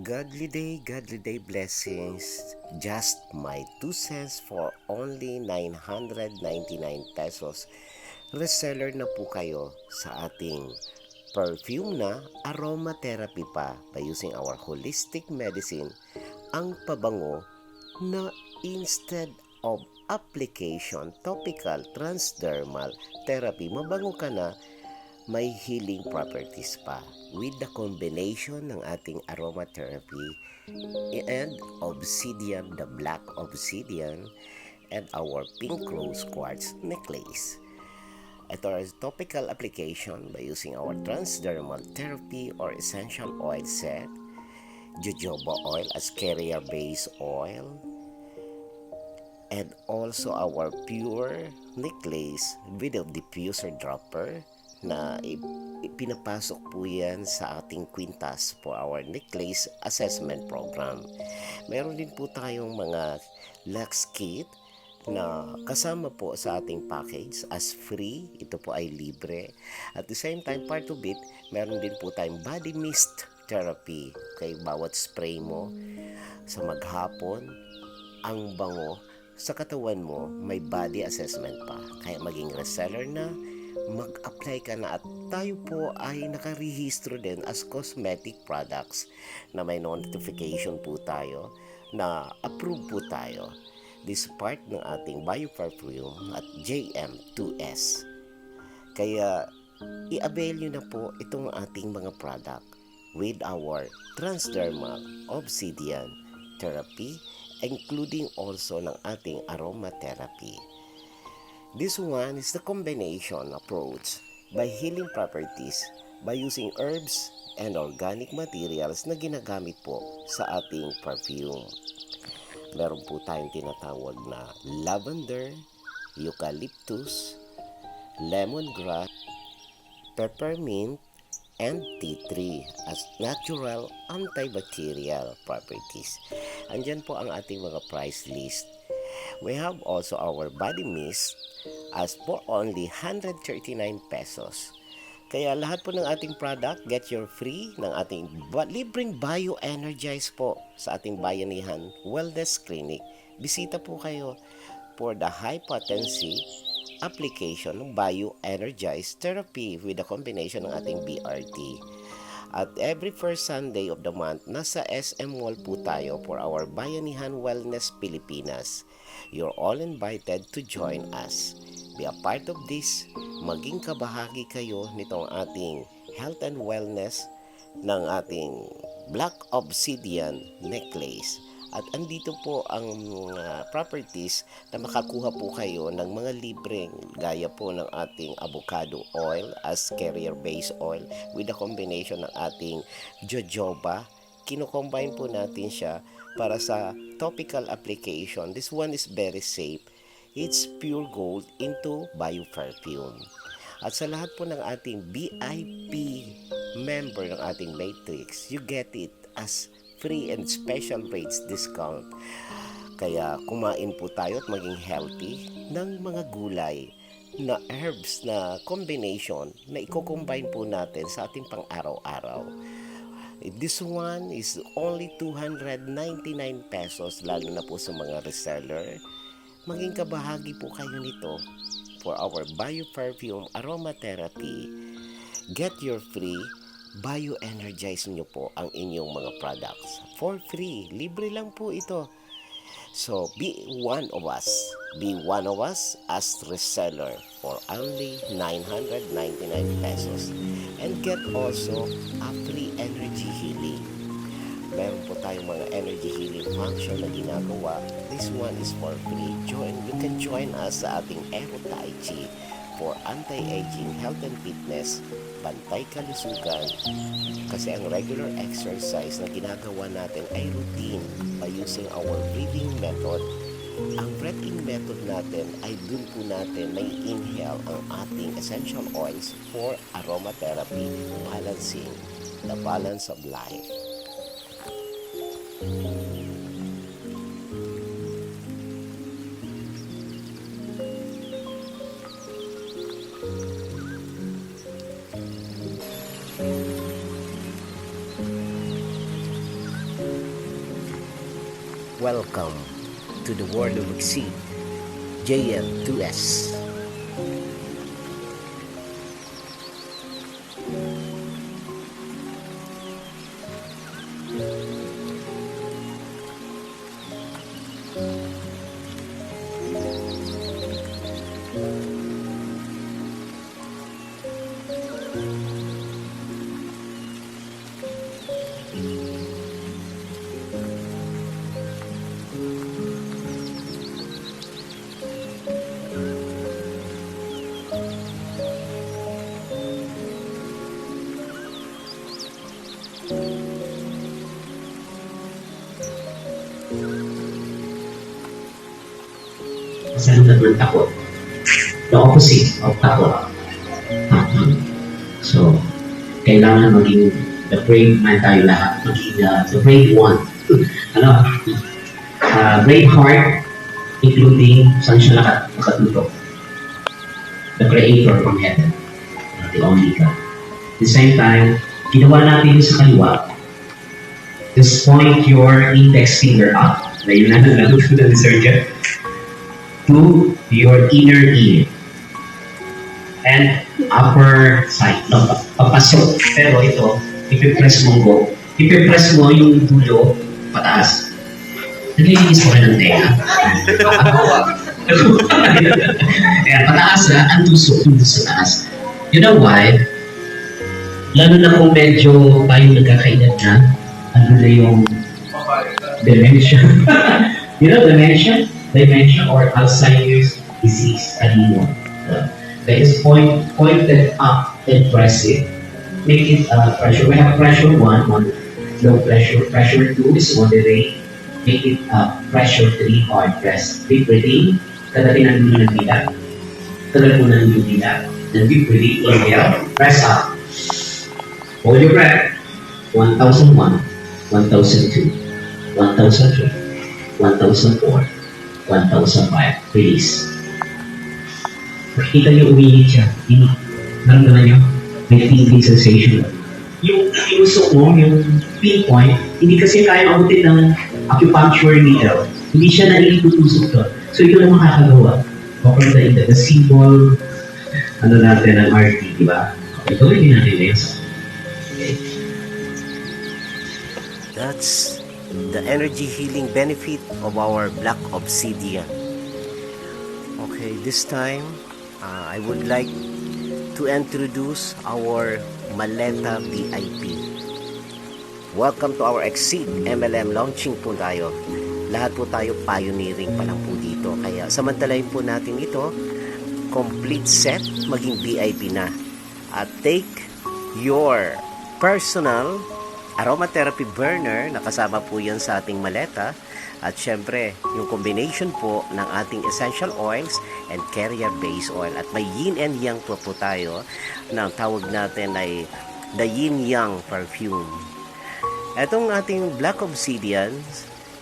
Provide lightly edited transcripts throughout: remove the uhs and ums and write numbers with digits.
Godly day blessings. Just my 2 cents for only 999 pesos. Reseller na po kayo sa ating perfume na aromatherapy pa by using our holistic medicine. Ang pabango na instead of application, topical, transdermal therapy, mabango ka na, may healing properties pa with the combination ng ating aromatherapy and obsidian, the black obsidian, and our pink rose quartz necklace. Ito is topical application by using our transdermal therapy or essential oil set, jojoba oil as carrier base oil, and also our pure necklace with a diffuser dropper na ipinapasok po yan sa ating kwintas for our necklace assessment program. Meron din po tayong mga Lux Kit na kasama po sa ating package as free. Ito po ay libre. At the same time, part of it, meron din po tayong body mist therapy. Kay bawat spray mo sa maghapon, ang bango sa katawan mo, may body assessment pa. Kaya maging reseller na, mag-apply ka na, at tayo po ay nakarehistro din as cosmetic products na may notification po tayo na approve po tayo. This part ng ating bioperfume at JM2S. Kaya i-avail nyo na po itong ating mga product with our transdermal obsidian therapy, including also ng ating aromatherapy. This one is the combination approach by healing properties by using herbs and organic materials na ginagamit po sa ating perfume. Meron po tayong tinatawag na lavender, eucalyptus, lemongrass, peppermint, and tea tree as natural antibacterial properties. Andyan po ang ating mga price list. We have also our body mist as for only 139 pesos. Kaya lahat po ng ating product, get your free ng ating libreng bioenergize po sa ating Bayanihan Wellness Clinic. Bisita po kayo for the high potency application ng bioenergize therapy with the combination ng ating BRT. At every first Sunday of the month, nasa SM Mall po tayo for our Bayanihan Wellness Pilipinas. You're all invited to join us. Be a part of this. Maging kabahagi kayo nitong ating health and wellness ng ating Black Obsidian necklace. At andito po ang properties na makakuha po kayo ng mga libreng gaya po ng ating avocado oil as carrier base oil with the combination ng ating jojoba. Kino-combine po natin siya para sa topical application. This one is very safe. It's pure gold into bioperfume. At sa lahat po ng ating VIP member ng ating matrix, you get it as free and special rates discount. Kaya kumain po tayo at maging healthy ng mga gulay na herbs na combination na i-combine po natin sa ating pang-araw-araw. This one is only 299 pesos, lalo na po sa mga reseller. Maging kabahagi po kayo nito for our bioperfume aromatherapy. Get your free, bioenergize nyo po ang inyong mga products for free. Libre lang po ito. So, be one of us. Be one of us as reseller for only 999 pesos. And get also a free energy healing. Meron po tayong mga energy healing function na ginagawa. This one is for free. You can join us sa ating Aero Tai Chi for anti-aging, health and fitness, bantay kalusugan. Kasi ang regular exercise na ginagawa natin ay routine by using our breathing method. Ang breathing method natin ay dun po natin may inhale ang ating essential oils for aromatherapy, balancing the balance of life. welcome to the world of Exceed JL2S. Saan naman takot? The opposite of takot. So, kailangan maging the brave man tayo lahat. Maging the brave one. Ano? Brave heart, including saan siya nakatutok? The Creator from heaven. The only God. At the same time, ginawa natin yung sa kaliwa. Just point your index finger up. Na yun na natutunan ni Sir Jeff. To your inner ear and upper side. No, papasok. Pero ito, ipipress mo yung dulo pataas. Naglilinis mo rin ng tenga. Kaya pataas na, ang duso sa taas. You know why? Lalo na kung medyo tayo nagkakaedad na, ano na yung dementia. You know dementia or Alzheimer's disease, kanino. That is pointed up and press it. Make it pressure. We have pressure 1, low pressure. Pressure 2 is moderate. Make it pressure 3, hard press. Deep breathing. Kadating ang dulo ng dila. Tagal mo ng dila. Then deep breathing. Inhale. Press up. Hold your breath. 1001, 1002, 1003, 1004, 1005. Release. Makikita niyo umiinit siya. Naramdaman niyo? May tingling sensation. Yung usok mo, yung pinpoint, hindi kasi kaya abutin ng acupuncture needle. Hindi siya naiitutusok to. So ito lang makakagawa. Offer the symbol, ano natin ng RT, di ba? Okay, gawin din natin ngayon. Okay. That's the energy healing benefit of our black obsidian. Okay, this time I would like to introduce our Maleta VIP. Welcome to our Exceed MLM launching po tayo. Lahat po tayo pioneering pa lang po dito. Kaya samantalahin po natin ito, complete set, maging VIP na. At take your personal aromatherapy burner, nakasama po yan sa ating maleta. At syempre, yung combination po ng ating essential oils and carrier base oil. At may yin and yang po tayo na tawag natin ay the yin yang perfume. Etong ating black obsidian,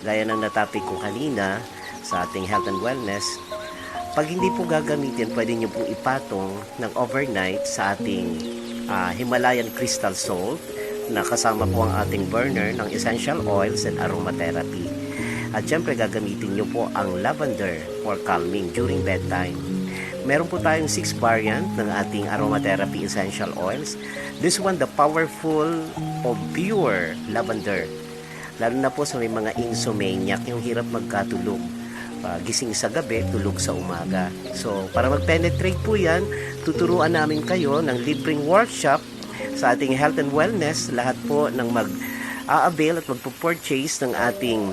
gaya ng natapik ko kanina sa ating health and wellness, pag hindi po gagamitin, pwede nyo pong ipatong ng overnight sa ating Himalayan crystal salt na kasama po ang ating burner ng essential oils and aromatherapy. At syempre gagamitin nyo po ang lavender for calming during bedtime. Meron po tayong 6 variant ng ating aromatherapy essential oils. This one, the powerful of pure lavender. Lalo na po sa may mga insomniac, yung hirap magkatulog. Gising sa gabi, tulog sa umaga. So, para mag-penetrate po yan, tuturuan namin kayo ng libreng workshop sa ating health and wellness. Lahat po ng mag-a-avail at magpo-purchase ng ating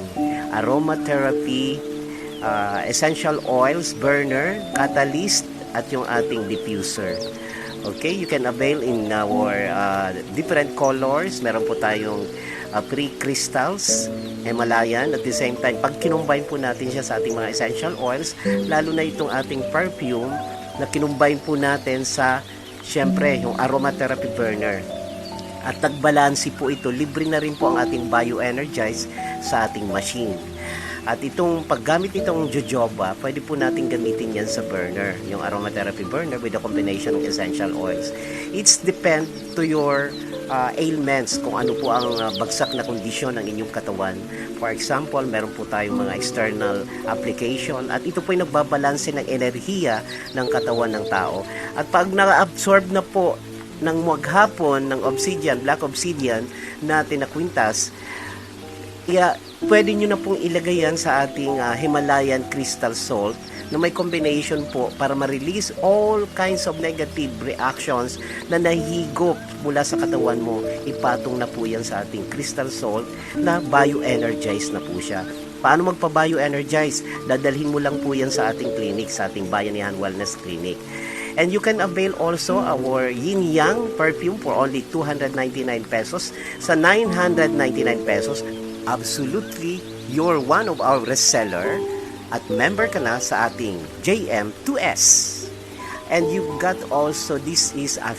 aromatherapy, essential oils, burner, catalyst, at yung ating diffuser. Okay, you can avail in our different colors. Meron po tayong pre-crystals, Himalayan. At the same time, pag kinumbine po natin siya sa ating mga essential oils, lalo na itong ating perfume na kinumbine po natin sa, syempre, yung aromatherapy burner. At nagbalansi po ito, libre na rin po ang ating bioenergize sa ating machine. At itong paggamit nitong jojoba, pwede po natin gamitin yan sa burner, yung aromatherapy burner with a combination of essential oils. It's depend to your ailments, kung ano po ang bagsak na kondisyon ng inyong katawan. For example, meron po tayong mga external application at ito po ay nagbabalanse ng enerhiya ng katawan ng tao. At pag na-absorb na po ng maghapon ng obsidian, black obsidian natin na kwintas, pwede nyo na pong ilagay yan sa ating Himalayan crystal salt na may combination po para ma-release all kinds of negative reactions na nahihigop mula sa katawan mo. Ipatong na po yan sa ating crystal salt na bio-energize na po siya. Paano magpa-bio-energize? Dadalhin mo lang po yan sa ating clinic, sa ating Bayanihan Wellness Clinic. And you can avail also our Yin Yang perfume for only 299 pesos sa 999 pesos. Absolutely, you're one of our reseller at member ka na sa ating JM2S. And you got also, this is a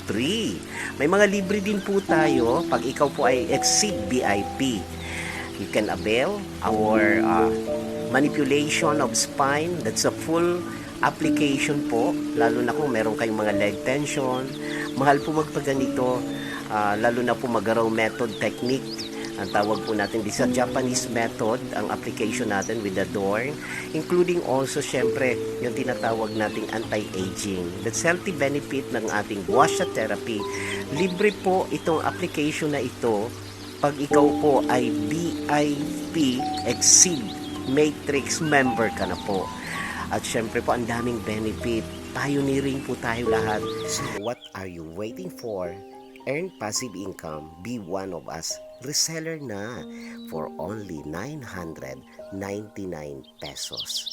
free. May mga libre din po tayo pag ikaw po ay Exceed VIP. You can avail our manipulation of spine. That's a full application po, lalo na kung meron kayong mga leg tension. Mahal po magpaganito, lalo na po mag-row method technique. Ang tawag po natin, this is a Japanese method, ang application natin with the door, including also, syempre, yung tinatawag nating anti-aging. That's healthy benefit ng ating Guasha therapy. Libre po itong application na ito pag ikaw po ay VIP Exceed Matrix member ka na po. At syempre po, ang daming benefit. Pioneering po tayo lahat. So, what are you waiting for? Earn passive income. Be one of us. Reseller na for only 999 pesos.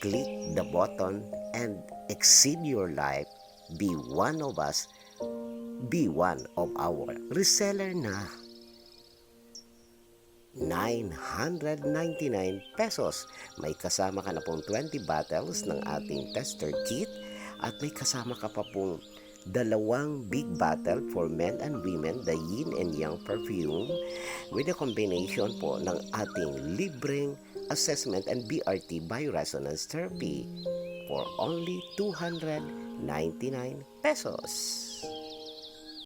Click the button and exceed your life. Be one of us. Be one of our reseller na. 999 pesos. May kasama ka na pong 20 bottles ng ating tester kit at may kasama ka pa pong 2 big bottle for men and women, the Yin and Yang perfume with a combination po ng ating libreng assessment and BRT bioresonance therapy for only 299 pesos.